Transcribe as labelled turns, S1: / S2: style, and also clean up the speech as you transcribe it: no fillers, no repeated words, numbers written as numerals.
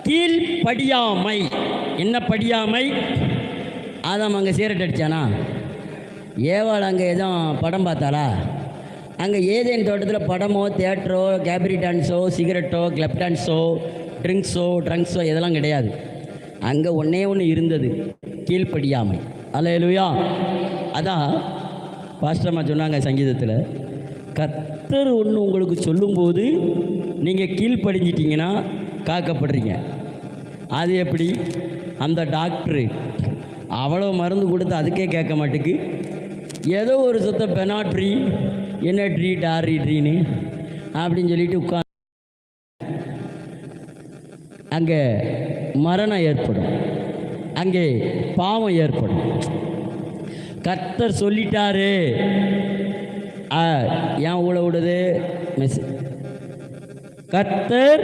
S1: கீழ்ப்படியாமை. என்ன படியாமை? ஆதாம் அங்கே சீரட் அடித்தானா? ஏவாள் அங்கே எதுவும் படம் பார்த்தாளா? அங்கே ஏதேன் தோட்டத்தில் படமோ, தியேட்டரோ, கேப்ரி டான்ஸோ, சிகரெட்டோ, கிளப் டான்ஸோ, ட்ரங்க்ஸோ இதெல்லாம் கிடையாது. அங்கே ஒன்றே ஒன்று இருந்தது, கீழ்ப்படியாமை. அல்லேலூயா. அதான் பாஸ்டர்மா சொன்னாங்க சங்கீதத்தில், கர்த்தர் ஒன்று உங்களுக்கு சொல்லும்போது நீங்கள் கீழ்ப்படிஞ்சிட்டிங்கன்னா காக்கப்படுறீங்க. அது எப்படி? அந்த டாக்டரு அவ்வளோ மருந்து கொடுத்து அதுக்கே கேட்க மாட்டேக்கு, ஏதோ ஒரு சுத்த பெனாட்ரி, என்ன ட்ரீட் ஆர்ட்ரீன்னு அப்படின்னு சொல்லிட்டு உட்காந்து அங்கே மரணம் ஏற்படும், அங்கே பாவம் ஏற்படும். கர்த்தர் சொல்லிட்டாரு, ஏன் ஊழ விடுது? கர்த்தர்